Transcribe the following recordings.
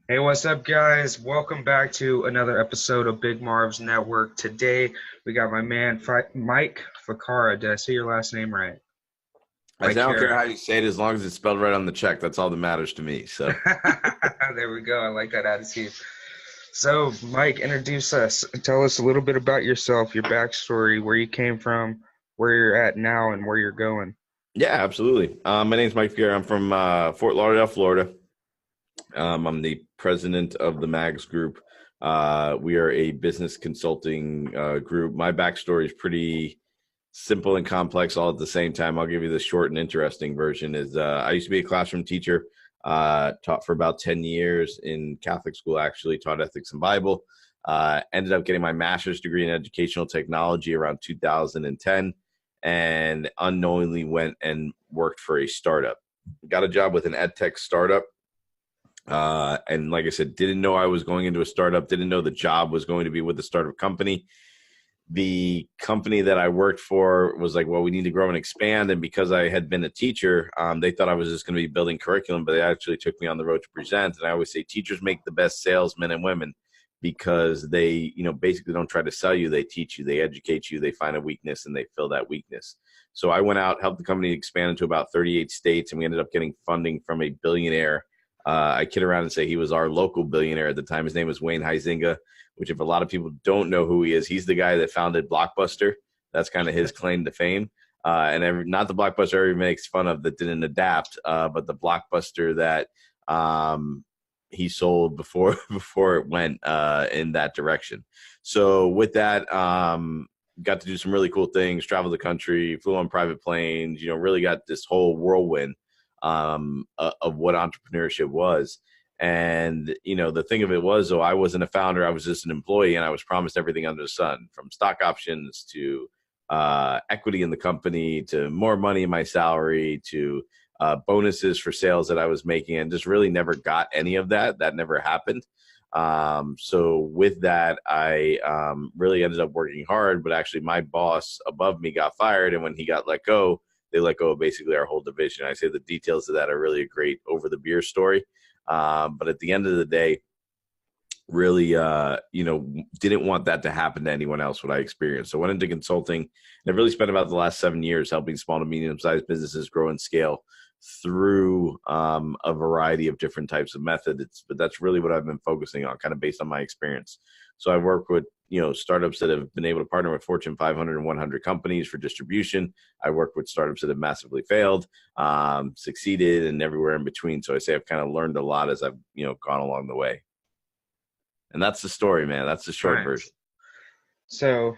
Hey, what's up, guys? Welcome back to another episode of Big Marv's Network. Today, we got my man Mike Ficara. Did I say your last name right? I Mike say I don't care Ficara. how you say it as long as it's spelled right on the check. That's all that matters to me. So, There we go. I like that attitude. So, Mike, introduce us. Tell us a little bit about yourself, your backstory, where you came from, where you're at now, and where you're going. yeah, absolutely. My name's Mike Ficara. I'm from Fort Lauderdale, Florida. I'm the president of the MAGS Group. We are a business consulting group. My backstory is pretty simple and complex all at the same time. I'll give you the short and interesting version. Is I used to be a classroom teacher, taught for about 10 years in Catholic school, actually taught ethics and Bible. Ended up getting my master's degree in educational technology around 2010 and unknowingly went and worked for a startup. Got a job with an ed tech startup. And like I said, didn't know I was going into a startup, didn't know the job was going to be with the startup company. The company that I worked for was like, well, we need to grow and expand. And because I had been a teacher, they thought I was just going to be building curriculum, but they actually took me on the road to present. And I always say teachers make the best salesmen and women because they, basically don't try to sell you. They teach you, they educate you, they find a weakness and they fill that weakness. So I went out, helped the company expand into about 38 states, and we ended up getting funding from a billionaire. I kid around and say he was our local billionaire at the time. His name was Wayne Huizinga, which if a lot of people don't know who he is, he's the guy that founded Blockbuster. That's kind of his claim to fame. Not the Blockbuster everybody makes fun of that didn't adapt, but the Blockbuster that he sold before before it went in that direction. So with that, got to do some really cool things, travel the country, flew on private planes, really got this whole whirlwind of what entrepreneurship was. And, the thing of it was, though, I wasn't a founder. I was just an employee, and I was promised everything under the sun, from stock options to equity in the company to more money in my salary to bonuses for sales that I was making, and just really never got any of that. That never happened. So with that, I really ended up working hard, but actually my boss above me got fired. And when he got let go, they let go of basically our whole division. I say the details of that are really a great over the beer story. But at the end of the day, really, didn't want that to happen to anyone else, what I experienced. So I went into consulting, and I've really spent about the last 7 years helping small to medium-sized businesses grow and scale through a variety of different types of methods. But that's really what I've been focusing on, kind of based on my experience. So I work with, startups that have been able to partner with Fortune 500 and 100 companies for distribution. I work with startups that have massively failed, succeeded, and everywhere in between. So I say I've kind of learned a lot as I've, gone along the way. And that's the story, man. That's the short version. Nice. So,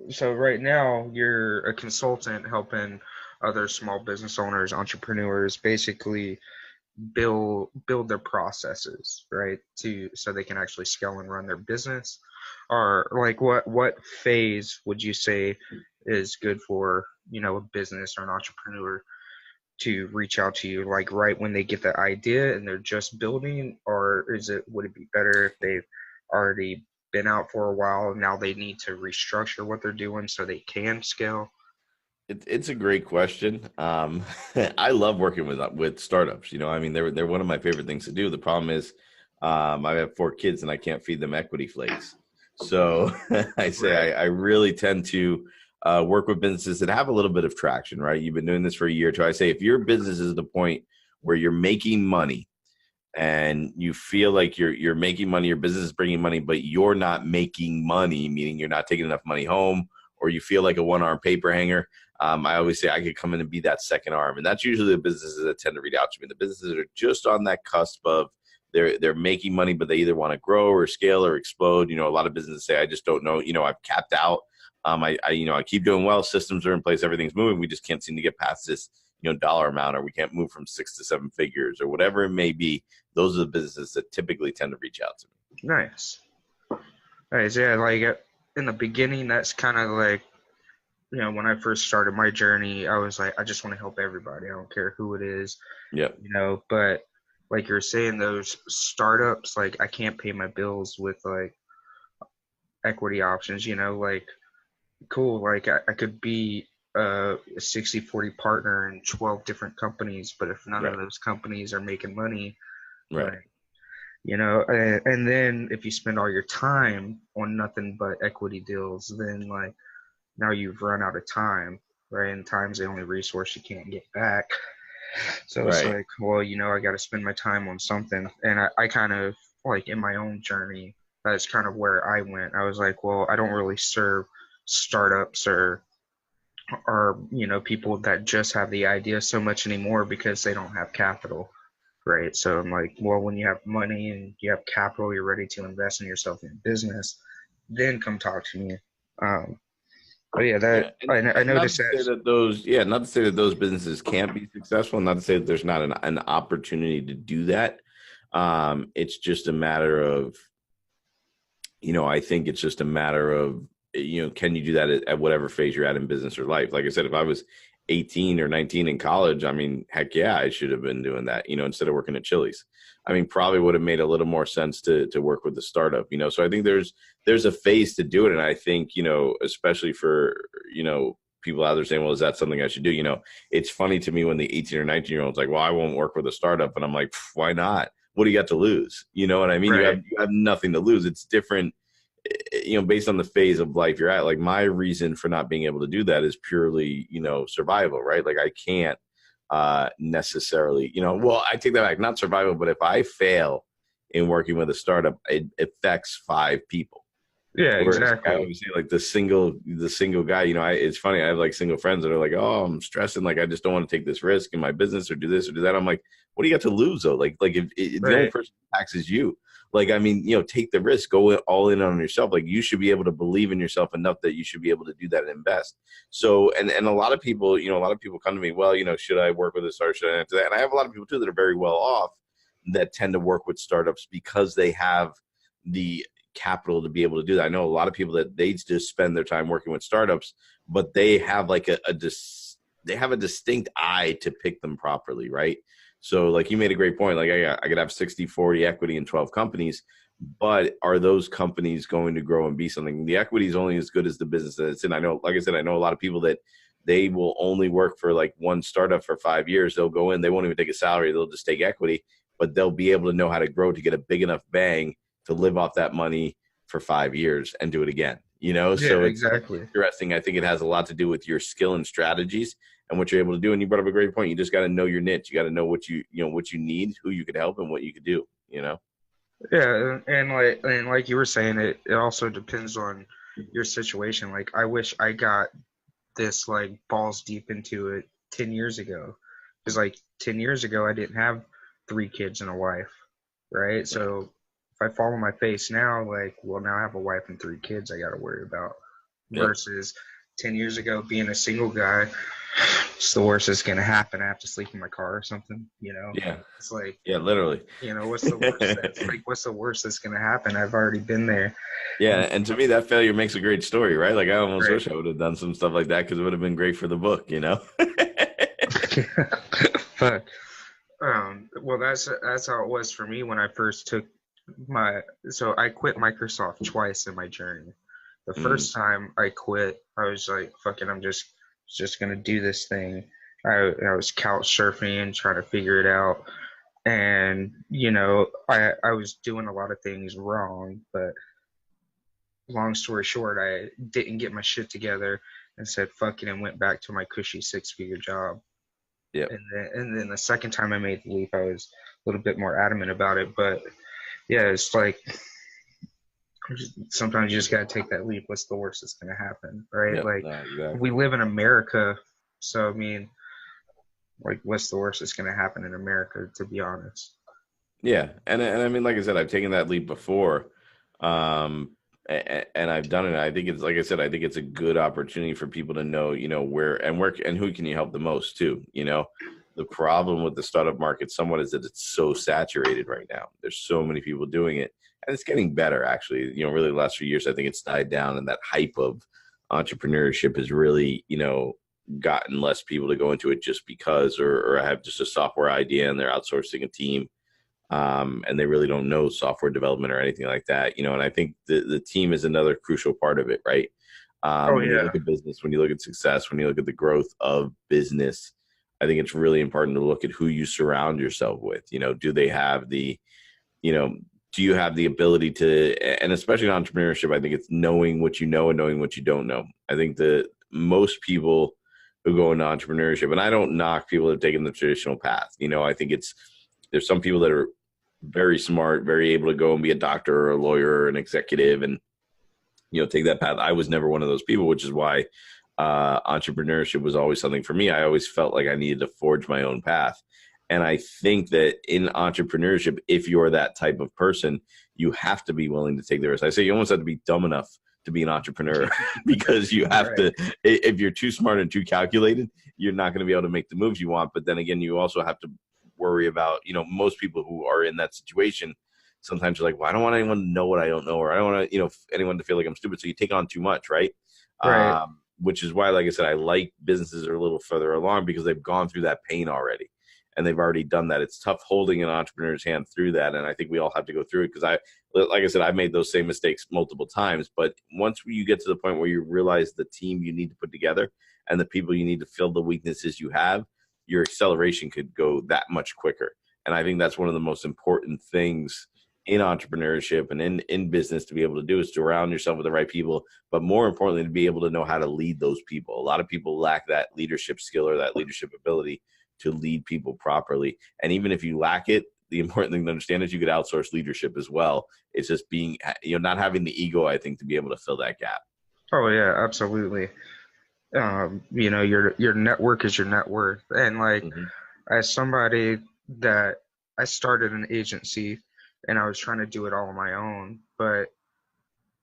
so right now you're a consultant helping other small business owners, entrepreneurs, basically build their processes, right? To so they can actually scale and run their business. Or like what phase would you say is good for, a business or an entrepreneur to reach out to you? Like right when they get the idea and they're just building, or would it be better if they've already been out for a while, now they need to restructure what they're doing so they can scale? It's a great question. I love working with startups. I mean, they're one of my favorite things to do. The problem is, I have 4 kids and I can't feed them equity flakes. So I say Right. I really tend to work with businesses that have a little bit of traction. Right? You've been doing this for a year or two. I say if your business is the point where you're making money and you feel like you're making money, your business is bringing money, but you're not making money, meaning you're not taking enough money home, or you feel like a one-arm paper hanger. I always say I could come in and be that second arm, and that's usually the businesses that tend to reach out to me. The businesses that are just on that cusp of they're making money, but they either want to grow or scale or explode. A lot of businesses say I just don't know. I've capped out. I keep doing well. Systems are in place. Everything's moving. We just can't seem to get past this dollar amount, or we can't move from 6 to 7 figures, or whatever it may be. Those are the businesses that typically tend to reach out to me. Nice. Nice. Yeah, like in the beginning, that's kind of like, when I first started my journey, I was like, I just want to help everybody. I don't care who it is, Yep. but like you're saying, those startups, like I can't pay my bills with like equity options, like cool, like I could be a 60/40 partner in 12 different companies, but if none of Right. those companies are making money, Right. like And then if you spend all your time on nothing but equity deals, then like now you've run out of time, right? And time's the only resource you can't get back. So it's Right. like, well, I got to spend my time on something. And I kind of like in my own journey, that's kind of where I went. I was like, well, I don't really serve startups or people that just have the idea so much anymore because they don't have capital, right? So I'm like, well, when you have money and you have capital, you're ready to invest in yourself in business, then come talk to me. Um, but yeah, that Yeah, I and not noticed to say that. that those, yeah, not to say that those businesses can't be successful, not to say that there's not an opportunity to do that. It's just a matter of, I think it's just a matter of, can you do that at whatever phase you're at in business or life? Like I said, if I was 18 or 19 in college, I mean, heck yeah, I should have been doing that, instead of working at Chili's. I mean, probably would have made a little more sense to work with the startup, So I think there's a phase to do it. And I think, especially for, people out there saying, well, is that something I should do? It's funny to me when the 18 or 19-year-old's like, well, I won't work with a startup. And I'm like, why not? What do you got to lose? You know what I mean? Right. You have nothing to lose. It's different, based on the phase of life you're at. Like my reason for not being able to do that is purely, survival, right? Like I can't necessarily, well, I take that back, not survival, but if I fail in working with a startup, it affects 5 people. Yeah, Whereas I exactly. always say like the single guy, it's funny. I have like single friends that are like, oh, I'm stressing. Like, I just don't want to take this risk in my business or do this or do that. I'm like, what do you got to lose though? Like if the only Right. person who impacts is you. Like, I mean, take the risk, go all in on yourself. Like you should be able to believe in yourself enough that you should be able to do that and invest. So, and a lot of people, a lot of people come to me, well, should I work with a startup? Should I do that? And I have a lot of people too that are very well off that tend to work with startups because they have the capital to be able to do that. I know a lot of people that they just spend their time working with startups, but they have like they have a distinct eye to pick them properly, right? So like you made a great point. Like I could have 60-40 equity in 12 companies, but are those companies going to grow and be something? The equity is only as good as the business that it's in. I know, like I said, I know a lot of people that they will only work for like one startup for 5 years. They'll go in, they won't even take a salary. They'll just take equity, but they'll be able to know how to grow to get a big enough bang to live off that money for 5 years and do it again, Yeah, So it's exactly. interesting. I think it has a lot to do with your skill and strategies and what you're able to do. And you brought up a great point. You just got to know your niche. You got to know what you need, who you could help, and what you could do. Yeah, and like you were saying, it also depends on your situation. Like I wish I got this like balls deep into it 10 years ago. Because like 10 years ago I didn't have 3 kids and a wife, right? Right. So if I fall on my face now, like, well, now I have a wife and 3 kids I got to worry about. Yep. Versus 10 years ago being a single guy, it's the worst that's gonna happen. I have to sleep in my car or something, Yeah. It's like, Yeah. Literally. what's the worst that's gonna happen? I've already been there. Yeah. And to me, that failure makes a great story, right? Like I almost Right. wish I would have done some stuff like that because it would have been great for the book. But well, that's how it was for me when I first took my. So I quit Microsoft twice in my journey. The Mm, first time I quit, I was like, "Fuck it, I'm just gonna do this thing." I was couch surfing and trying to figure it out, and I was doing a lot of things wrong. But long story short, I didn't get my shit together and said, "Fuck it," and went back to my cushy 6-figure job. yep. And then the second time I made the leap, I was a little bit more adamant about it. But yeah, it's like sometimes you just gotta take that leap. What's the worst that's gonna happen, right? Yep. Like No, we exactly. live in America, so I mean, like, what's the worst that's gonna happen in America? To be honest. Yeah, and I mean, like I said, I've taken that leap before, and I've done it. I think it's like I said, I think it's a good opportunity for people to know, where and who can you help the most too. The problem with the startup market somewhat is that it's so saturated right now. There's so many people doing it, and it's getting better actually. Really the last few years, I think it's died down, and that hype of entrepreneurship has really, gotten less people to go into it just because, or have just a software idea and they're outsourcing a team, and they really don't know software development or anything like that. And I think the team is another crucial part of it, right? Oh When you yeah, look at business, when you look at success, when you look at the growth of business, I think it's really important to look at who you surround yourself with. Do they have you know, do you have the ability to, and especially in entrepreneurship, I think it's knowing what you know and knowing what you don't know. I think that most people who go into entrepreneurship, and I don't knock people that have taken the traditional path. I think there's some people that are very smart, very able to go and be a doctor or a lawyer or an executive and, take that path. I was never one of those people, which is why entrepreneurship was always something for me. I always felt like I needed to forge my own path. And I think that in entrepreneurship, if you're that type of person, you have to be willing to take the risk. I say you almost have to be dumb enough to be an entrepreneur because you have to, if you're too smart and too calculated, you're not going to be able to make the moves you want. But then again, you also have to worry about, most people who are in that situation, sometimes you're like, well, I don't want anyone to know what I don't know, or I don't want to, anyone to feel like I'm stupid. So you take on too much, right? Right. Which is why, like I said, I like businesses that are a little further along because they've gone through that pain already. And they've already done that. It's tough holding an entrepreneur's hand through that. And I think we all have to go through it because like I said, I've made those same mistakes multiple times. But once you get to the point where you realize the team you need to put together and the people you need to fill the weaknesses you have, your acceleration could go that much quicker. And I think that's one of the most important things in entrepreneurship and in business to be able to do is to surround yourself with the right people, but more importantly, to be able to know how to lead those people. A lot of people lack that leadership skill or that leadership ability to lead people properly. And even if you lack it, the important thing to understand is you could outsource leadership as well. It's just being, not having the ego, I think, to be able to fill that gap. Oh yeah, absolutely. Your network is your net worth. And like, Mm-hmm. as somebody that I started an agency and I was trying to do it all on my own, but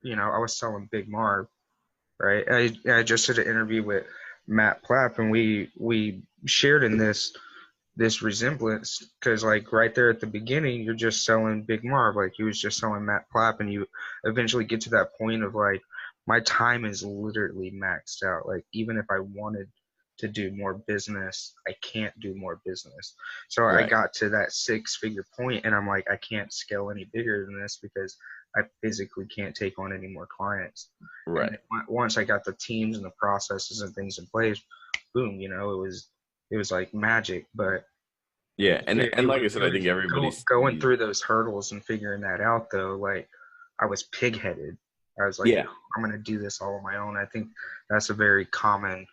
I was selling Big Marv, right? I just did an interview with Matt Plapp, and we shared in this resemblance because like right there at the beginning, you're just selling Big Marv, like he was just selling Matt Plapp, and you eventually get to that point of like my time is literally maxed out. Like even if I wanted to do more business, I can't do more business. So I Right. got to that 6-figure point, and I'm like, I can't scale any bigger than this because I physically can't take on any more clients. And Right. once I got the teams and the processes and things in place, boom, it was like magic. But Yeah. And like I said, I think everybody going sees, through those hurdles and figuring that out, though, like I was pig-headed. I was like, yeah. I'm gonna do this all on my own. I think that's a very common,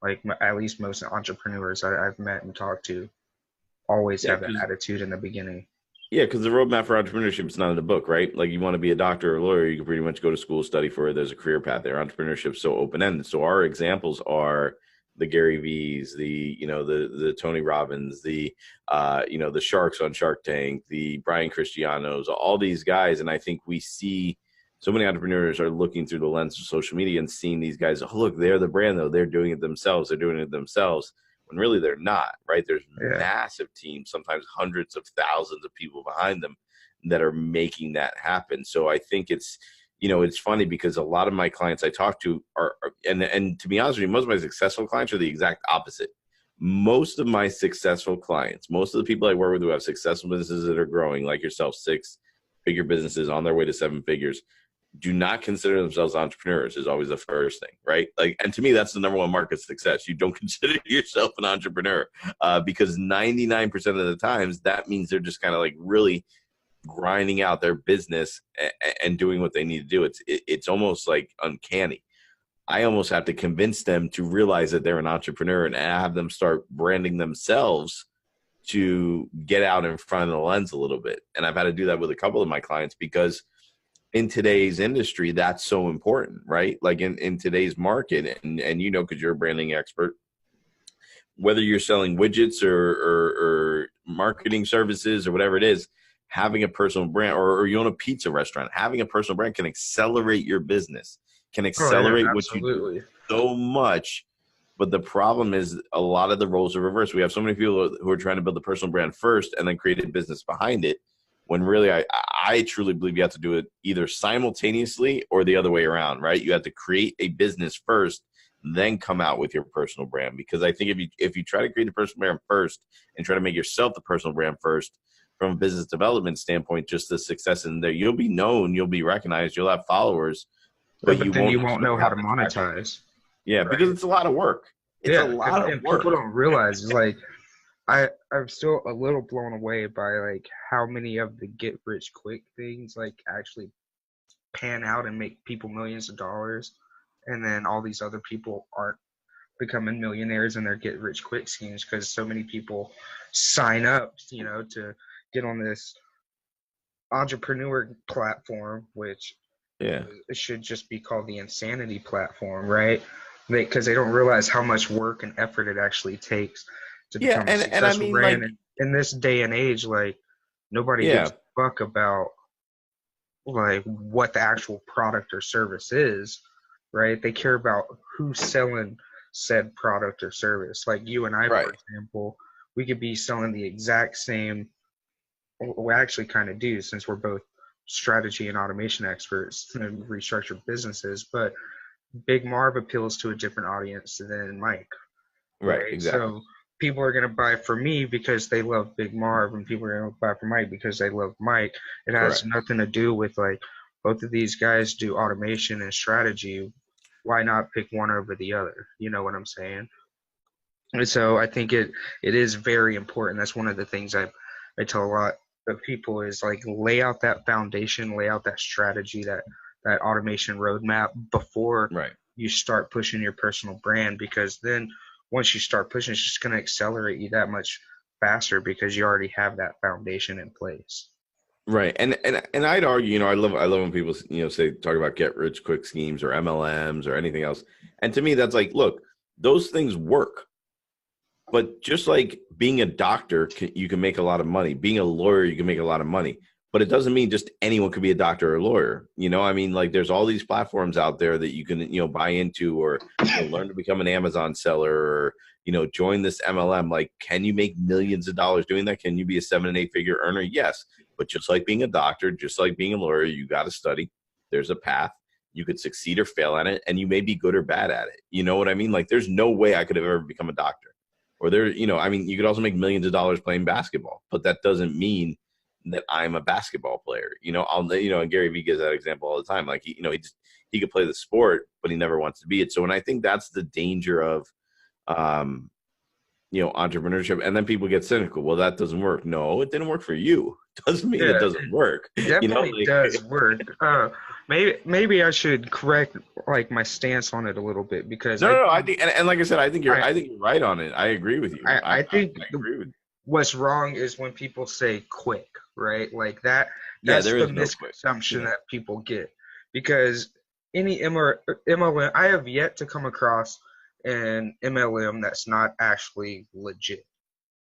like at least most entrepreneurs I've met and talked to always Yeah. have that attitude in the beginning. Yeah, because the roadmap for entrepreneurship is not in the book, right? Like you want to be a doctor or a lawyer, you can pretty much go to school, study for it. There's a career path there. Entrepreneurship is so open ended. So our examples are the Gary V's, the Tony Robbins, the Sharks on Shark Tank, the Brian Cristianos, all these guys. And I think we see so many entrepreneurs are looking through the lens of social media and seeing these guys. Oh, look, they're the brand though. They're doing it themselves. They're doing it themselves when really they're not, right? There's Yeah. massive teams, sometimes hundreds of thousands of people behind them that are making that happen. So I think it's funny because a lot of my clients I talk to and to be honest with you, most of my successful clients are the exact opposite. Most of my successful clients, most of the people I work with who have successful businesses that are growing, like yourself, 6-figure businesses on their way to 7 figures, do not consider themselves entrepreneurs is always the first thing, right? Like, and to me, that's the number one mark of success. You don't consider yourself an entrepreneur because 99% of the times that means they're just kind of like really grinding out their business and doing what they need to do. It's almost like uncanny. I almost have to convince them to realize that they're an entrepreneur and have them start branding themselves to get out in front of the lens a little bit. And I've had to do that with a couple of my clients because in today's industry, that's so important, right? Like in today's market, and because you're a branding expert, whether you're selling widgets or marketing services or whatever it is, having a personal brand, or you own a pizza restaurant, having a personal brand can accelerate your business, can Oh yeah, accelerate what you do absolutely. so much. But the problem is a lot of the roles are reversed. We have so many people who are trying to build the personal brand first and then create a business behind it. When really, I truly believe you have to do it either simultaneously or the other way around, right? You have to create a business first, then come out with your personal brand. Because I think if you try to create a personal brand first and try to make yourself the personal brand first, from a business development standpoint, just the success in there, you'll be known, you'll be recognized, you'll have followers, Yeah, but but you then you won't won't know necessarily how have to the traction. monetize. Yeah, because Right. it's a lot of work. It's a Yeah, lot of and people work. don't realize it's like I'm still a little blown away by like how many of the get rich quick things like actually pan out and make people millions of dollars, and then all these other people aren't becoming millionaires in their get rich quick schemes because so many people sign up, to get on this entrepreneur platform, which Yeah. it should just be called the insanity platform, right? Because they don't realize how much work and effort it actually takes to Yeah, become a and I successful mean, brand. like, And in this day and age, like nobody yeah, gives a fuck about like what the actual product or service is, right? They care about who's selling said product or service. Like you and I, for right, example, we could be selling the exact same. We actually kind of do since we're both strategy and automation experts and restructured businesses. But Big Marv appeals to a different audience than Mike, right, right? exactly, So people are going to buy from me because they love Big Marv, and people are going to buy from Mike because they love Mike. It has correct, nothing to do with like both of these guys do automation and strategy. Why not pick one over the other? You know what I'm saying? And so I think it is very important. That's one of the things I tell a lot of people is like lay out that foundation, lay out that strategy, that automation roadmap before right. you start pushing your personal brand, because then once you start pushing, it's just going to accelerate you that much faster because you already have that foundation in place. Right. And I'd argue, I love when people, say talk about get rich quick schemes or MLMs or anything else. And to me, that's like, look, those things work. But just like being a doctor, you can make a lot of money. Being a lawyer, you can make a lot of money. But it doesn't mean just anyone could be a doctor or a lawyer. I mean, like there's all these platforms out there that you can, buy into or learn to become an Amazon seller or, join this MLM. Like, can you make millions of dollars doing that? Can you be a 7 and 8 figure earner? Yes. But just like being a doctor, just like being a lawyer, you got to study. There's a path. You could succeed or fail at it, and you may be good or bad at it. You know what I mean? Like, there's no way I could have ever become a doctor. Or I mean, you could also make millions of dollars playing basketball, but that doesn't mean that I'm a basketball player. And Gary Vee gives that example all the time. Like, he could play the sport, but he never wants to be it. So, and I think that's the danger of, um, entrepreneurship. And then people get cynical. Well, that doesn't work. No, it didn't work for you. Doesn't mean it Yeah, doesn't work. it definitely Like, does work. Maybe I should correct like my stance on it a little bit because no. I think, and like I said, I I think you're right on it. I agree with you. I think I agree with you. what's wrong is when people say quick, right? Like that Yeah, that's there the is no quick. misconception Yeah. that people get because any MLM, I have yet to come across an MLM that's not actually legit,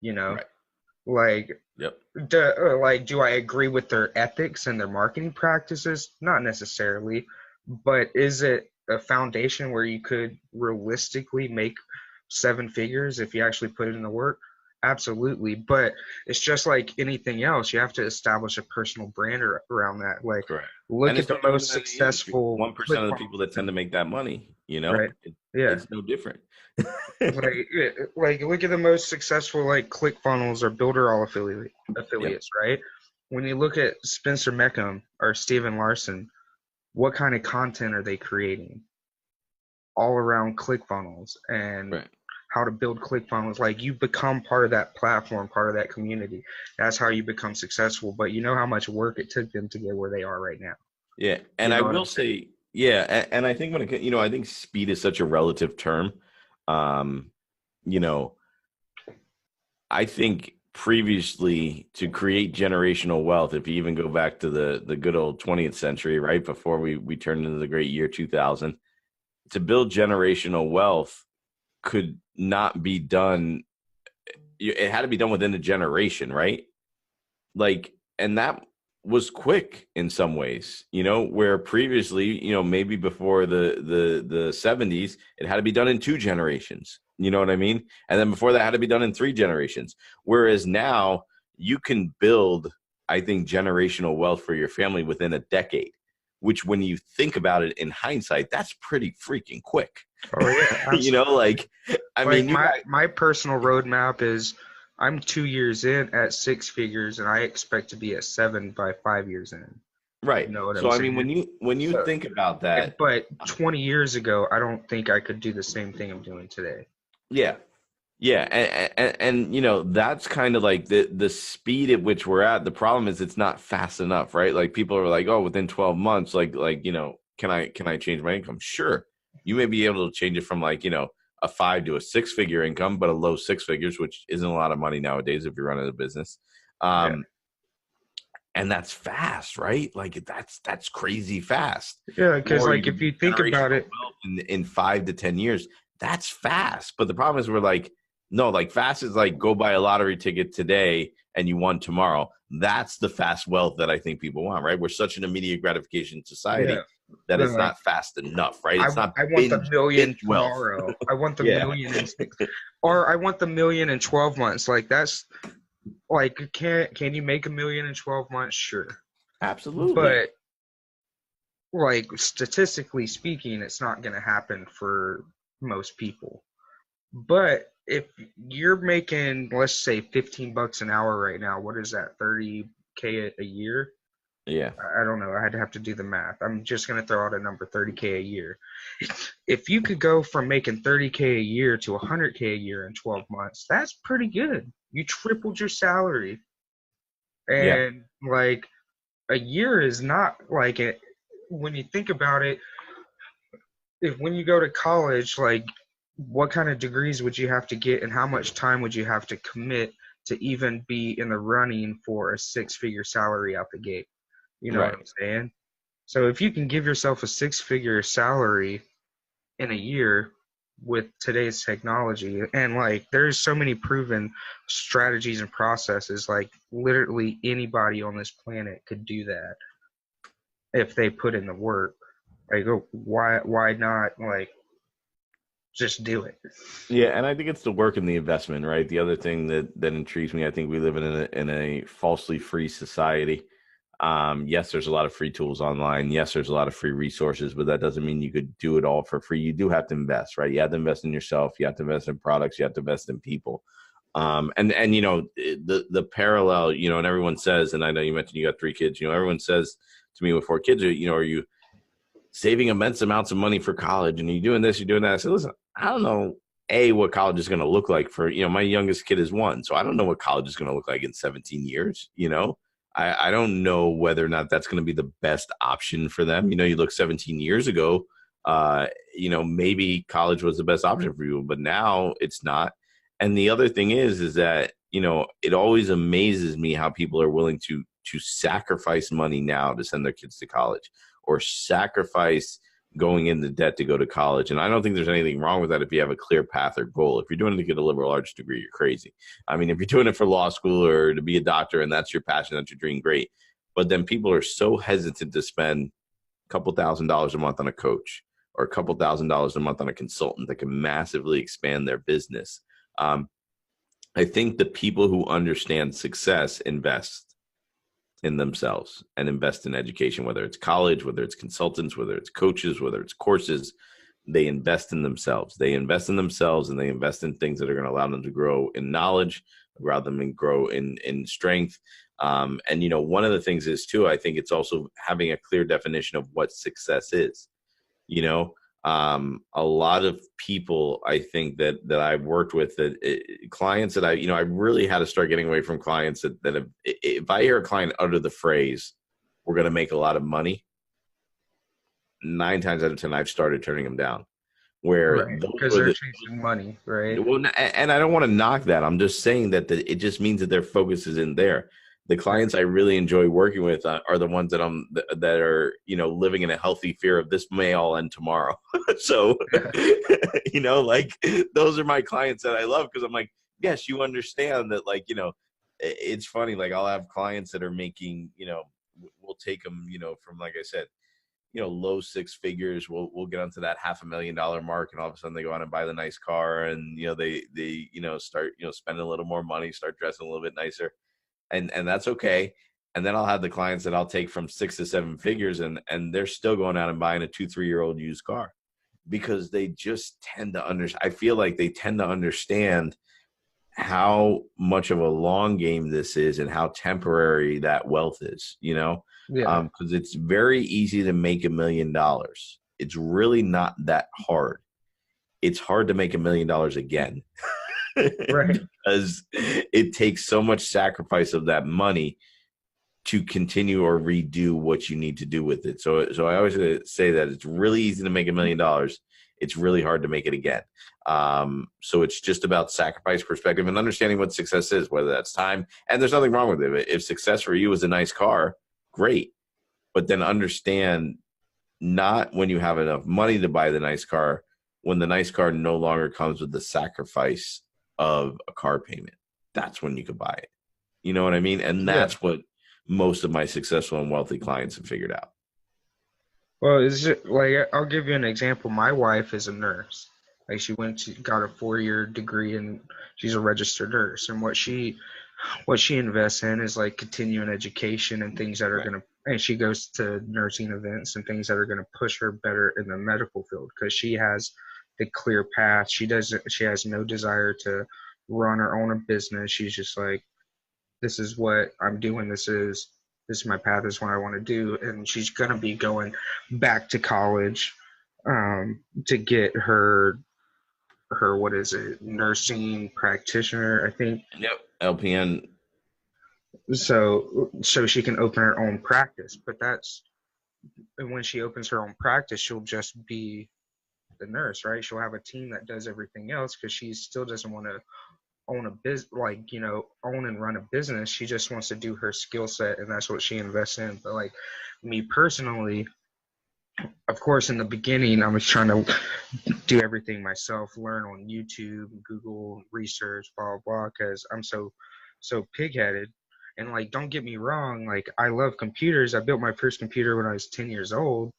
you know? Right. Like Yep. do I agree with their ethics and their marketing practices? Not necessarily, but is it a foundation where you could realistically make seven figures if you actually put it in the work? Absolutely, but it's just like anything else. You have to establish a personal brand around that. Like, Correct. And look at it's the no different most than the industry. successful click 1% of the people that tend to make that money, right? Yeah, it's no different. like look at the most successful like ClickFunnels or Builder all Yep. affiliates, right? When you look at Spencer Meckham or Steven Larson, what kind of content are they creating? All around ClickFunnels and Right. how to build ClickFunnels. Like you become part of that platform, part of that community. That's how you become successful. But you know how much work it took them to get where they are right now. Yeah. And You I know what I'm will saying? say, yeah. And I think I think speed is such a relative term. Um, you know, I think previously to create generational wealth, if you even go back to the good old 20th century, right before we turned into the great year 2000, to build generational wealth could not be done. It had to be done within a generation, right? Like, and that was quick in some ways, where previously, maybe before the 70s, it had to be done in 2 generations. You know what I mean? And then before that had to be done in 3 generations. Whereas now you can build, I think, generational wealth for your family within a decade, which when you think about it in hindsight, that's pretty freaking quick. Oh yeah, absolutely. Like, I Like mean, you got, my personal roadmap is I'm 2 years in at six figures and I expect to be at seven by 5 years in. right. You know what I'm So, I mean, saying? when you So, think about that, but 20 years ago, I don't think I could do the same thing I'm doing today. yeah. Yeah, and you know, that's kind of like the speed at which we're at. The problem is it's not fast enough, right? Like people are like, oh, within 12 months, like you know, can I change my income? Sure. You may be able to change it from like, you know, a 5 to a 6 figure income, but a low 6 figures, which isn't a lot of money nowadays if you're running a business. Yeah. Um, and that's fast, right? Like that's crazy fast. Yeah, because Or you like could if build you think about generational it, wealth in 5 to 10 years. That's fast. But the problem is we're like, no, like fast is like go buy a lottery ticket today and you won tomorrow. That's the fast wealth that I think people want, right? We're such an immediate gratification yeah, society that they're it's like not fast enough, right? I It's not I want the binge million wealth. tomorrow. I want the Yeah, million in 6, or I want the million in 12 months. Like that's like can you make a million in 12 months? Sure. absolutely. But like statistically speaking, it's not going to happen for most people. But if you're making, let's say, 15 bucks an hour right now, what is that, 30K a year? Yeah, I don't know. I'd have to do the math. I'm just going to throw out a number, 30K a year. If you could go from making 30K a year to 100K a year in 12 months, that's pretty good. You tripled your salary. yeah, And like a year is not like it when you think about it, if when you go to college, like what kind of degrees would you have to get and how much time would you have to commit to even be in the running for a six-figure salary out the gate? You know what right. I'm saying? So if you can give yourself a six-figure salary in a year with today's technology, and like there's so many proven strategies and processes, like literally anybody on this planet could do that if they put in the work. Like, oh, why not like just do it? Yeah, and I think it's the work and the investment, right? The other thing that intrigues me, I think we live in a falsely free society. Yes, there's a lot of free tools online. Yes, there's a lot of free resources, but that doesn't mean you could do it all for free. You do have to invest, right? You have to invest in yourself. You have to invest in products. You have to invest in people. And you know the parallel, you know, and everyone says, and I know you mentioned you got 3 kids. You know, everyone says to me with 4 kids, you know, are you saving immense amounts of money for college and you're doing this, you're doing that? I said, listen, I don't know what college is going to look like for, you know, my youngest kid is 1. So I don't know what college is going to look like in 17 years. You know, I don't know whether or not that's going to be the best option for them. You know, you look 17 years ago, you know, maybe college was the best option for you, but now it's not. And the other thing is that, you know, it always amazes me how people are willing to sacrifice money now to send their kids to college or sacrifice going into debt to go to college. And I don't think there's anything wrong with that if you have a clear path or goal. If you're doing it to get a liberal arts degree, you're crazy. I mean, if you're doing it for law school or to be a doctor and that's your passion, that's your dream, great. But then people are so hesitant to spend a couple $1,000s a month on a coach or a couple $1,000s a month on a consultant that can massively expand their business. Um, I think the people who understand success invest in themselves and invest in education, whether it's college, whether it's consultants, whether it's coaches, whether it's courses. They invest in themselves. They invest in themselves and they invest in things that are going to allow them to grow in knowledge, allow them to grow in strength. And, you know, one of the things is too, I think it's also having a clear definition of what success is. You know, a lot of people I think that I've worked with, that clients that I really had to start getting away from clients that have, if I hear a client utter the phrase we're going to make a lot of money, 9 times out of 10 I've started turning them down, where Right, those because were they're the, chasing money, right? well, and I don't want to knock that. I'm just saying that it just means that their focus is in there. The clients I really enjoy working with are the ones that are, you know, living in a healthy fear of this may all end tomorrow. So, you know, like those are my clients that I love because I'm like, yes, you understand that, like, you know, it's funny. Like I'll have clients that are making, you know, we'll take them, you know, from, like I said, you know, low 6 figures. We'll get onto that $500,000 mark, and all of a sudden they go out and buy the nice car, and you know they you know start, you know, spending a little more money, start dressing a little bit nicer, and that's okay. And then I'll have the clients that I'll take from 6 to 7 figures, and they're still going out and buying a 2 3 year old used car because they just tend to understand. I feel like they tend to understand how much of a long game this is and how temporary that wealth is, you know, Yeah, because it's very easy to make $1 million. It's really not that hard. It's hard to make $1 million again. Right. because it takes so much sacrifice of that money to continue or redo what you need to do with it. So I always say that it's really easy to make $1,000,000. It's really hard to make it again. So it's just about sacrifice, perspective, and understanding what success is, whether that's time. And there's nothing wrong with it. If success for you is a nice car, great. But then understand, not when you have enough money to buy the nice car, when the nice car no longer comes with the sacrifice of a car payment. That's when you could buy it. You know what I mean? And Yeah. that's what most of my successful and wealthy clients have figured out. Well, it's just, like, I'll give you an example. My wife is a nurse. Like, she got a 4-year degree, and she's a registered nurse. And what she invests in is like continuing education and things that are Right. gonna. And she goes to nursing events and things that are gonna push her better in the medical field because she has the clear path. She doesn't. She has no desire to run her own business. She's just like, this is what I'm doing. This is my path. This is what I want to do. And she's gonna be going back to college to get her what is it, nursing practitioner, I think. Yep. LPN. So she can open her own practice. But that's and when she opens her own practice, she'll just be the nurse, right? She'll have a team that does everything else because she still doesn't want to own a business, like, own and run a business. She just wants to do her skill set, and that's what she invests in. But like me personally, of course, in the beginning, I was trying to do everything myself, learn on YouTube, Google research, blah blah, because I'm so pig-headed. And like, don't get me wrong, like I love computers. I built my first computer when I was 10 years old,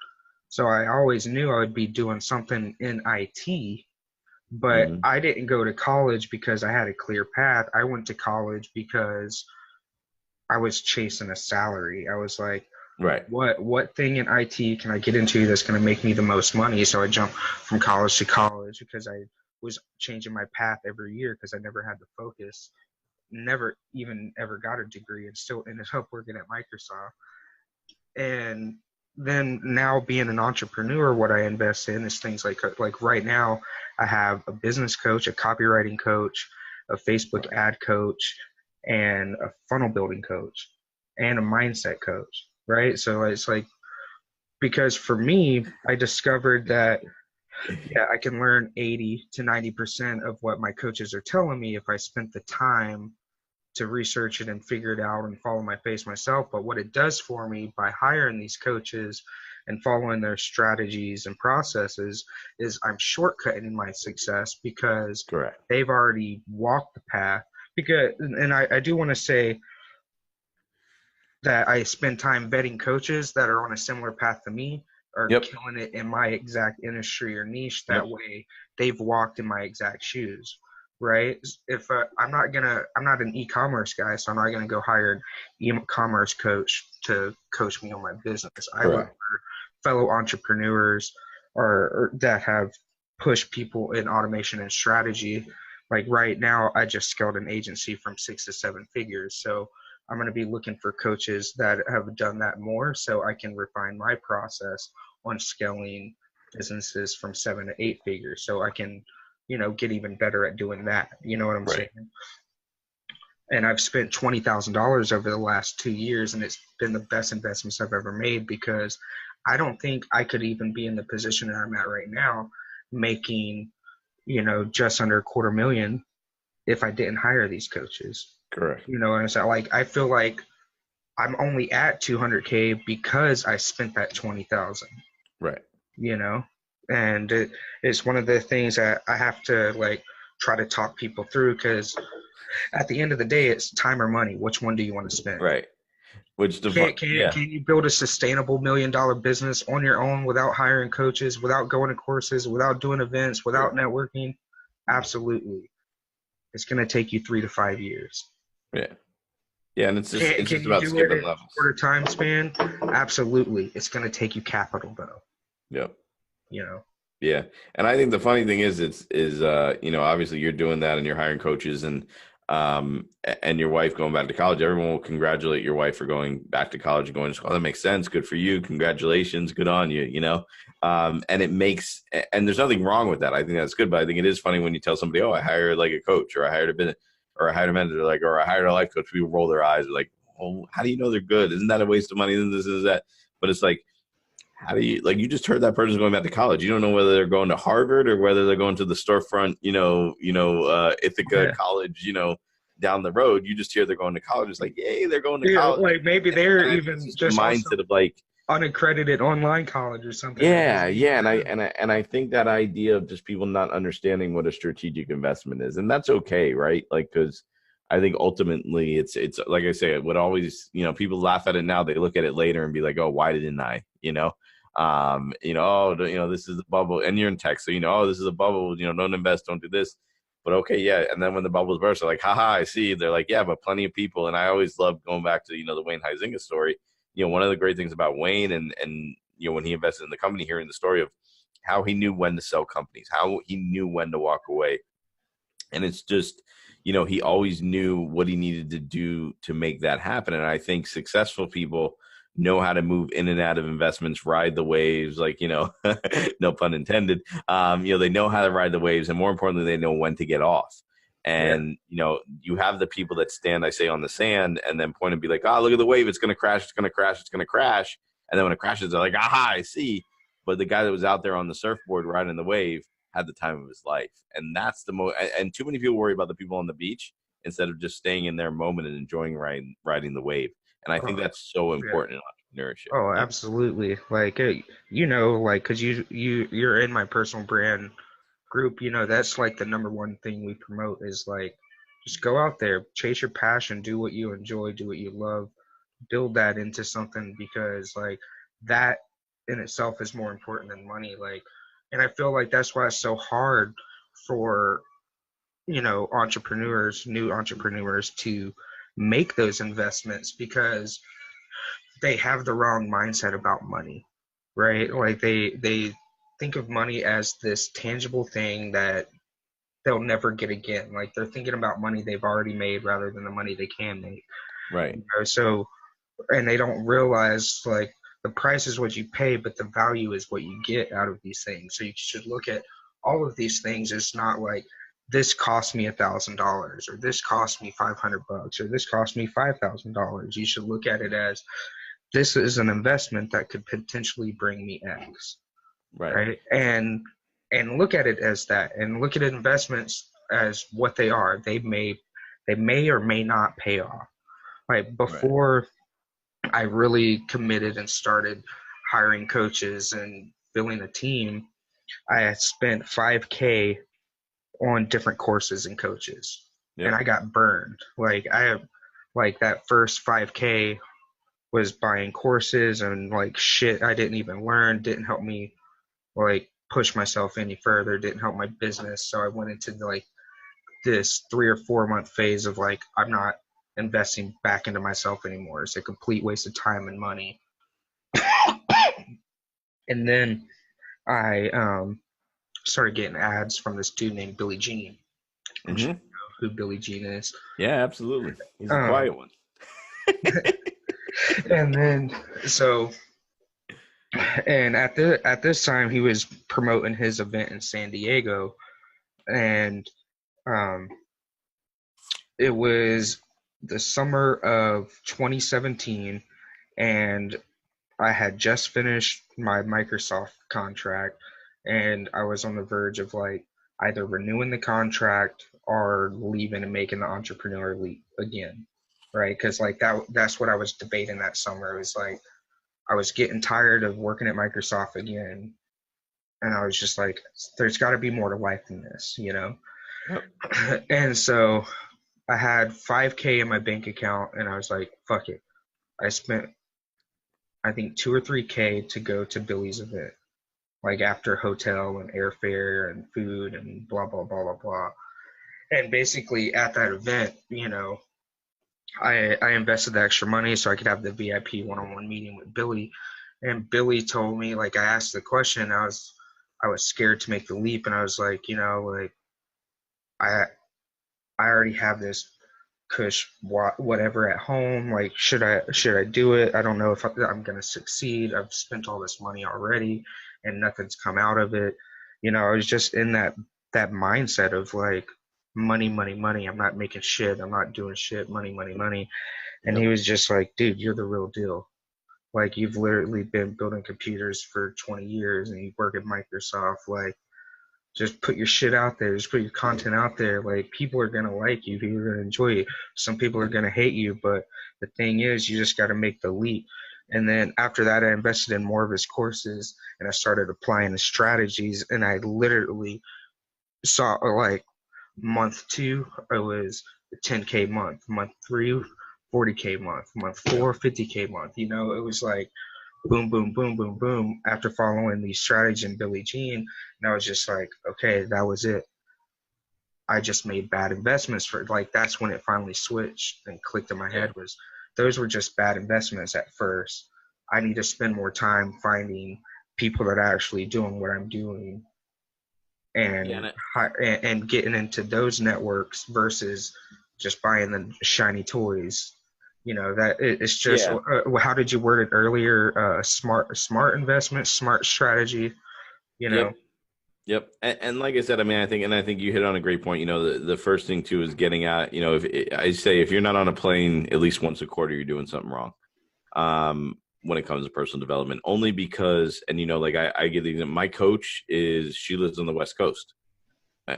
so I always knew I would be doing something in IT. But Mm-hmm. I didn't go to college because I had a clear path. I went to college because I was chasing a salary. I was like, Right. what thing in IT can I get into that's going to make me the most money? So I jumped from college to college because I was changing my path every year because I never had the focus, never even ever got a degree, and still ended up working at Microsoft. And then now being an entrepreneur, what I invest in is things like right now I have a business coach, a copywriting coach, a Facebook ad coach, and a funnel building coach, and a mindset coach. Right. So it's like, because for me, I discovered that, yeah, I can learn 80 to 90% of what my coaches are telling me if I spent the time to research it and figure it out and follow my face myself. But what it does for me by hiring these coaches and following their strategies and processes is I'm shortcutting my success because Correct. they've already walked the path. Because, and I do want to say that I spend time vetting coaches that are on a similar path to me, are Yep. killing it in my exact industry or niche. That Yep. way they've walked in my exact shoes, right? If I'm not an e-commerce guy, so I'm not gonna go hire an e-commerce coach to coach me on my business. I look Correct. for fellow entrepreneurs or that have pushed people in automation and strategy. Like right now, I just scaled an agency from 6 to 7 figures, so I'm going to be looking for coaches that have done that more so I can refine my process on scaling businesses from 7 to 8 figures so I can, get even better at doing that. You know what I'm Right. saying? And I've spent $20,000 over the last 2 years, and it's been the best investments I've ever made because I don't think I could even be in the position that I'm at right now, making, just under a quarter million if I didn't hire these coaches. Correct. You know what I'm saying? Like, I feel like I'm only at 200K because I spent that 20,000, Right. you know? And it's one of the things that I have to like try to talk people through because at the end of the day, it's time or money. Which one do you want to spend? Right. Which Can, define? can, Yeah. can you build a sustainable $1 million business on your own without hiring coaches, without going to courses, without doing events, without Correct. networking? Absolutely. It's going to take you 3 to 5 years. Yeah. Yeah, and Can, it's can just you about do it in skipping a levels. shorter time span? Absolutely. It's going to take you capital, though. Yep. You know. Yeah, and I think the funny thing is, obviously you're doing that and you're hiring coaches, and and your wife going back to college, everyone will congratulate your wife for going back to college and going to school. Oh, that makes sense. Good for you. Congratulations. Good on you. And it makes, and there's nothing wrong with that. I think that's good, but I think it is funny when you tell somebody, oh, I hired like a coach, or I hired a business, or I hired a mentor, like, or I hired a life coach. People roll their eyes, like, well, how do you know they're good? Isn't that a waste of money? Isn't this, is that? But it's like, how do you, like, you just heard that person's going back to college. You don't know whether they're going to Harvard or whether they're going to the storefront, Ithaca Yeah. College, down the road. You just hear they're going to college. It's like, yay, they're going to Yeah, college. like maybe they're And it's even just the just also mindset of like, unaccredited online college or something that yeah, doesn't even yeah, and I matter. and I and I think that idea of just people not understanding what a strategic investment is, and that's okay, right? Like, because I think ultimately it's like I say, it would always, people laugh at it now. They look at it later and be like, oh, why didn't I? Oh, this is the bubble, and you're in tech, so oh, this is a bubble. Don't invest, don't do this. But okay, yeah, and then when the bubbles burst, they're like, haha, I see. They're like, yeah, but plenty of people, and I always love going back to the Wayne Huizinga story. One of the great things about Wayne and when he invested in the company, hearing the story of how he knew when to sell companies, how he knew when to walk away. And it's just, he always knew what he needed to do to make that happen. And I think successful people know how to move in and out of investments, ride the waves, like, no pun intended. They know how to ride the waves, and more importantly, they know when to get off. Yeah. And, you have the people that stand, I say, on the sand and then point and be like, oh, look at the wave. It's going to crash. It's going to crash. It's going to crash. And then when it crashes, they're like, aha, I see. But the guy that was out there on the surfboard riding the wave had the time of his life. And that's the most, and too many people worry about the people on the beach instead of just staying in their moment and enjoying riding the wave. And I think Oh, that's so yeah. important in entrepreneurship. Oh, Yeah. absolutely. Like, like, cause you're in my personal brand group, that's like the number one thing we promote is like, just go out there, chase your passion, do what you enjoy, do what you love, build that into something because like that in itself is more important than money. Like, and I feel like that's why it's so hard for, entrepreneurs, new entrepreneurs to make those investments because they have the wrong mindset about money, right? Like they think of money as this tangible thing that they'll never get again. Like they're thinking about money they've already made rather than the money they can make. Right. So and they don't realize like the price is what you pay, but the value is what you get out of these things. So you should look at all of these things as not like this cost me $1,000 or this cost me $500 or this cost me $5,000. You should look at it as this is an investment that could potentially bring me X, Right. right? And look at it as that, and look at investments as what they are. They may or may not pay off. Like Right. before I really committed and started hiring coaches and building a team, I had spent 5K on different courses and coaches, and Yep. I got burned. Like I have, like that first 5K was buying courses and like shit I didn't even learn, didn't help me like push myself any further, didn't help my business. So I went into like this 3 or 4 month phase of like I'm not investing back into myself anymore. It's a complete waste of time and money. And then I started getting ads from this dude named Billy Jean. I'm sure Hmm. you know who Billy Jean is. Yeah, absolutely. He's the Um, quiet one. and then so and at this time he was promoting his event in San Diego, and um, it was the summer of 2017, and I had just finished my Microsoft contract, and I was on the verge of like either renewing the contract or leaving and making the entrepreneur leap again, right? Because like that's what I was debating that summer. It was like I was getting tired of working at Microsoft again, and I was just like, there's got to be more to life than this. Yep. And so I had 5K in my bank account, and I was like, fuck it. I spent I think 2 or 3K to go to Billy's event, like after hotel and airfare and food and blah blah blah blah blah. And basically at that event, I invested the extra money so I could have the VIP one-on-one meeting with Billy. And Billy told me, like I asked the question, I was scared to make the leap, and I was like, like I I already have this cush whatever at home. Like, should I do it? I don't know if I'm gonna succeed. I've spent all this money already, and nothing's come out of it. I was just in that mindset of like money, money, money. I'm not making shit. I'm not doing shit. Money, money, money. And he Yep. was just like, dude, you're the real deal. Like, you've literally been building computers for 20 years and you work at Microsoft. Like, just put your shit out there. Just put your content out there. Like, people are gonna like you. People are gonna enjoy you. Some people are gonna hate you, but the thing is, you just got to make the leap. And then after that, I invested in more of his courses and I started applying the strategies. And I literally saw like month two, it was a 10K month. Month three, 40K month. Month four, 50K month. It was like boom, boom, boom, boom, boom. After following these strategies in Billie Jean, and I was just like, okay, that was it. I just made bad investments for like that's when it finally switched and clicked in my Yeah. head was those were just bad investments at first. I need to spend more time finding people that are actually doing what I'm doing Yeah. and and getting into those networks versus just buying the shiny toys. That it's just Yeah. how did you word it earlier? Smart investment, smart strategy. You know, Yep. Yep. And like I said, I mean, I think you hit on a great point. The first thing too is getting out, if I say, if you're not on a plane at least once a quarter, you're doing something wrong. When it comes to personal development, only because, and like I give the example, my coach she lives on the West Coast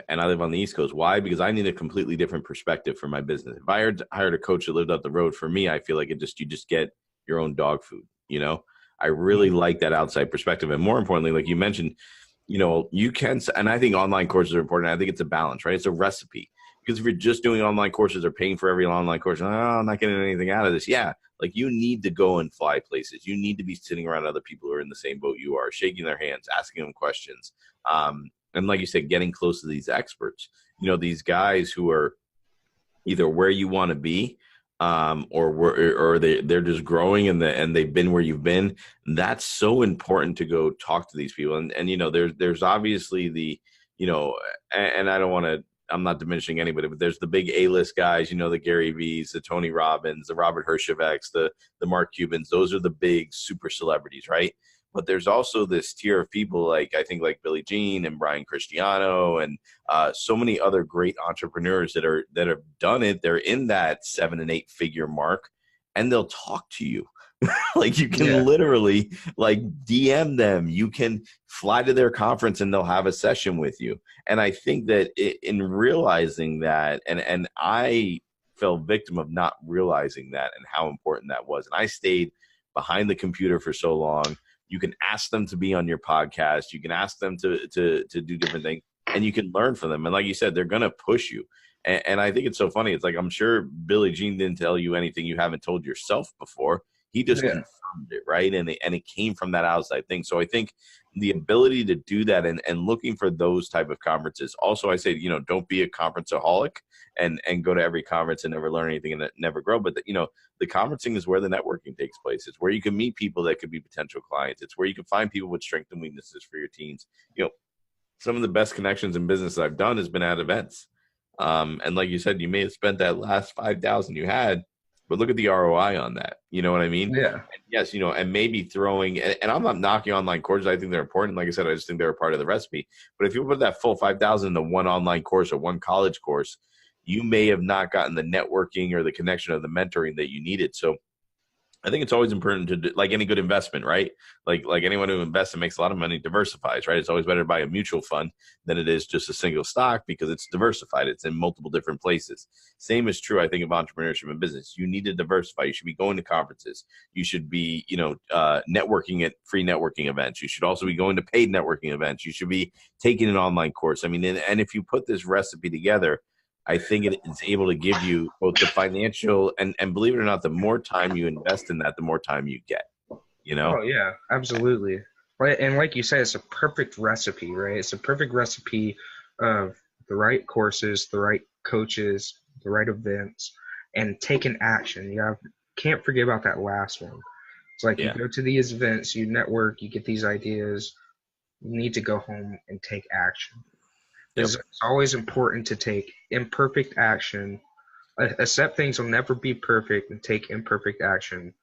and I live on the East Coast. Why? Because I need a completely different perspective for my business. If I hired a coach that lived up the road, for me, I feel like you just get your own dog food. I really like that outside perspective. And more importantly, like you mentioned, you can, and I think online courses are important. I think it's a balance, right? It's a recipe. Because if you're just doing online courses or paying for every online course, oh, I'm not getting anything out of this. Yeah. Like you need to go and fly places. You need to be sitting around other people who are in the same boat you are, shaking their hands, asking them questions. And like you said, getting close to these experts, these guys who are either where you want to be, or they're just growing and they've been where you've been. That's so important to go talk to these people. And there's obviously and I don't want to, I'm not diminishing anybody, but there's the big A-list guys, the Gary V's, the Tony Robbins, the Robert Herjavec's, the Mark Cubans. Those are the big super celebrities, right? But there's also this tier of people like I think like Billie Jean and Brian Cristiano and so many other great entrepreneurs that have done it. They're in that 7 and 8 figure mark, and they'll talk to you. Like you can yeah, literally like DM them. You can fly to their conference and they'll have a session with you. And I think that in realizing that, and I fell victim of not realizing that and how important that was. And I stayed behind the computer for so long. You can ask them to be on your podcast. You can ask them to do different things, and you can learn from them. And like you said, they're going to push you. And I think it's so funny. It's like, I'm sure Billie Jean didn't tell you anything you haven't told yourself before. He just yeah, confirmed it, right? And it came from that outside thing. So I think the ability to do that and looking for those type of conferences. Also, I say, don't be a conferenceaholic and go to every conference and never learn anything and never grow. But the conferencing is where the networking takes place. It's where you can meet people that could be potential clients. It's where you can find people with strengths and weaknesses for your teams. Some of the best connections in business I've done has been at events. And like you said, you may have spent that last 5,000 you had, but look at the ROI on that. You know what I mean? yeah. And yes, and maybe throwing, and I'm not knocking online courses. I think they're important. Like I said, I just think they're a part of the recipe. But if you put that full 5,000 into one online course or one college course, you may have not gotten the networking or the connection or the mentoring that you needed. So I think it's always important to do, like any good investment, right? Like anyone who invests and makes a lot of money diversifies, right? It's always better to buy a mutual fund than it is just a single stock because it's diversified. It's in multiple different places. Same is true, I think, of entrepreneurship and business. You need to diversify. You should be going to conferences. You should be, networking at free networking events. You should also be going to paid networking events. You should be taking an online course. I mean, and if you put this recipe together, I think it is able to give you both the financial and believe it or not, the more time you invest in that, the more time you get, you know? Oh yeah, absolutely. And like you said, it's a perfect recipe, right? It's a perfect recipe of the right courses, the right coaches, the right events, and taking action. Can't forget about that last one. It's like you Yeah. go to these events, you network, you get these ideas. You need to go home and take action. Yep. It's always important to take imperfect action Accept things will never be perfect and take imperfect action,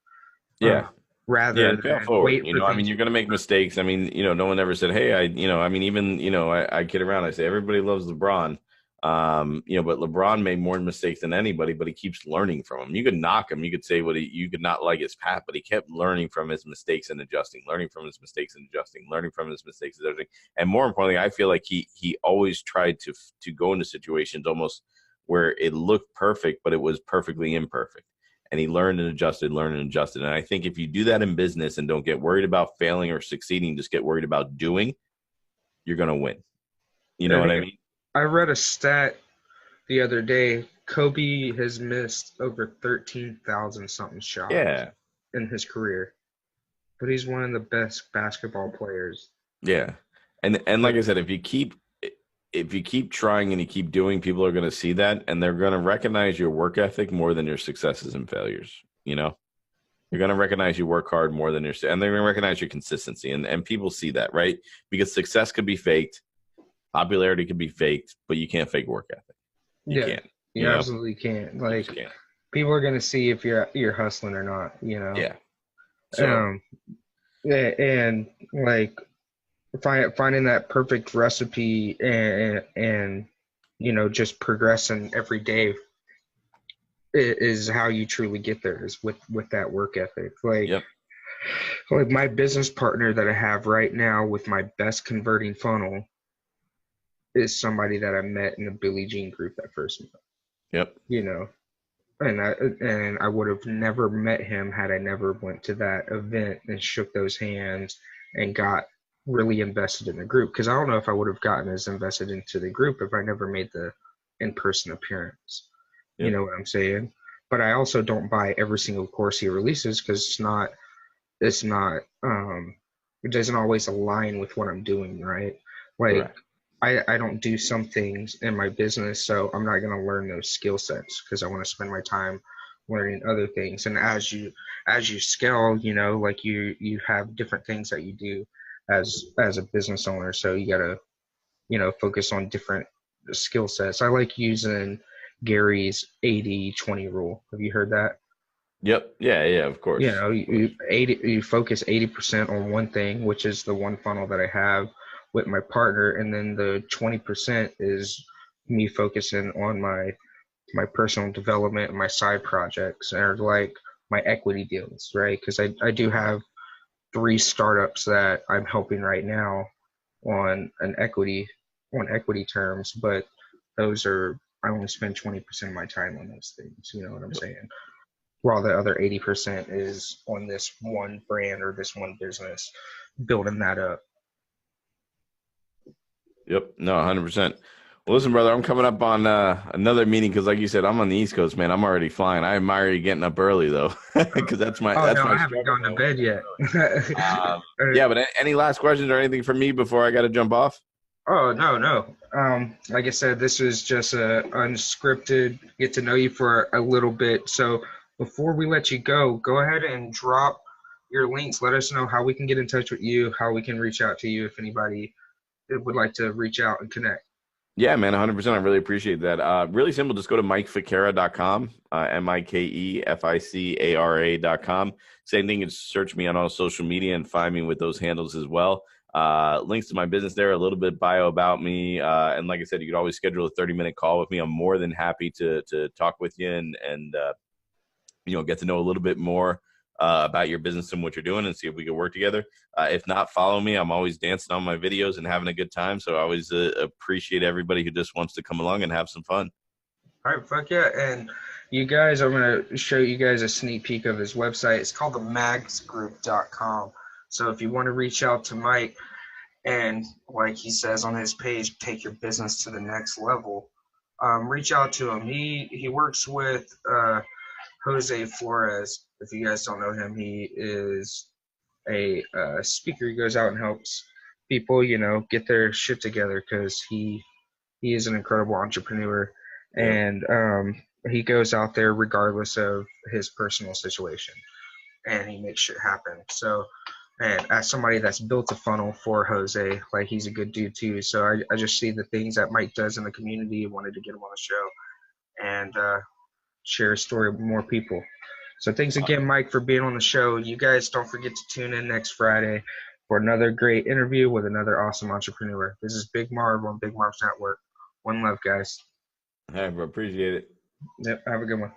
uh, Yeah. Yeah, rather and fail than forward. wait You for know, I things mean, to you're get gonna make better. mistakes. I mean, no one ever said, "Hey, I mean, even, I kid around. I say everybody loves LeBron, but LeBron made more mistakes than anybody, but he keeps learning from them. You could knock him, you could say you could not like his path, but he kept learning from his mistakes and adjusting, learning from his mistakes and adjusting, learning from his mistakes and adjusting. And more importantly, I feel like he always tried to go into situations almost where it looked perfect, but it was perfectly imperfect, and he learned and adjusted, learned and adjusted. And I think if you do that in business and don't get worried about failing or succeeding, just get worried about doing, you're going to win. You know I what I think mean? I read a stat the other day. Kobe has missed over 13,000 something shots Yeah. in his career, but he's one of the best basketball players. Yeah. And But like I said, if you keep trying and you keep doing, people are going to see that and they're going to recognize your work ethic more than your successes and failures. You know, you're going to recognize you work hard more than and they're going to recognize your consistency. And people see that, right? Because success could be faked, popularity could be faked, but you can't fake work ethic. You yeah, can't, you you know, absolutely can't. you just Like can't. people are gonna see if you're hustling or not. Yeah. So, Um, and like finding that perfect recipe and just progressing every day is how you truly get there, is with that work ethic. yep. Like my business partner that I have right now with my best converting funnel is somebody that I met in the Billie Jean group that first met, Yep. you know. And I would have never met him had I never went to that event and shook those hands and got really invested in the group, because I don't know if I would have gotten as invested into the group if I never made the in-person appearance. You Yep. know what I'm saying? But I also don't buy every single course he releases because it's not it doesn't always align with what I'm doing, right? Like Correct. I don't do some things in my business, so I'm not gonna learn those skill sets because I want to spend my time learning other things. And as you scale, like you have different things that you do as a business owner, so you gotta focus on different skill sets. I like using Gary's 80-20 rule. Have you heard that? Yep. Yeah. Yeah. Of you course. know Of course. you focus 80% on one thing, which is the one funnel that I have with my partner, and then the 20% is me focusing on my personal development and my side projects, or like my equity deals, right? Because I do have three startups that I'm helping right now on equity terms, but those are I only spend 20% of my time on those things. You know what I'm Yep. saying? While the other 80% is on this one brand or this one business, building that up. Yep. No, 100%. Well, listen, brother, I'm coming up on another meeting because, like you said, I'm on the East Coast, man. I'm already flying. I admire you getting up early, though, because Oh that's no, my I haven't struggle, gone to man. Waking bed up yet. early. Yeah, but any last questions or anything from me before I got to jump off? Oh no, no. Like I said, this is just a unscripted get to know you for a little bit. So before we let you go ahead and drop your links. Let us know how we can get in touch with you, how we can reach out to you if anybody would like to reach out and connect. Yeah, man, 100%. I really appreciate that. Really simple. Just go to mikeficara.com, MikeFicara.com. Same thing, is search me on all social media and find me with those handles as well. Links to my business there, a little bit bio about me. And like I said, you could always schedule a 30-minute call with me. I'm more than happy to talk with you and get to know a little bit more about your business and what you're doing and see if we can work together. If not, follow me. I'm always dancing on my videos and having a good time. So I always appreciate everybody who just wants to come along and have some fun. All right, fuck yeah. And you guys, I'm going to show you guys a sneak peek of his website. It's called the magsgroup.com. So if you want to reach out to Mike and, like he says on his page, take your business to the next level, reach out to him. He works with Jose Flores. If you guys don't know him, he is a speaker. He goes out and helps people, get their shit together because he is an incredible entrepreneur, Yep. and he goes out there regardless of his personal situation, and he makes shit happen. So, and as somebody that's built a funnel for Jose, like he's a good dude too. So I just see the things that Mike does in the community, wanted to get him on the show, and share a story with more people. So thanks again, Mike, for being on the show. You guys don't forget to tune in next Friday for another great interview with another awesome entrepreneur. This is Big Marv on Big Marv's Network. One love, guys. I appreciate it. Yep, have a good one.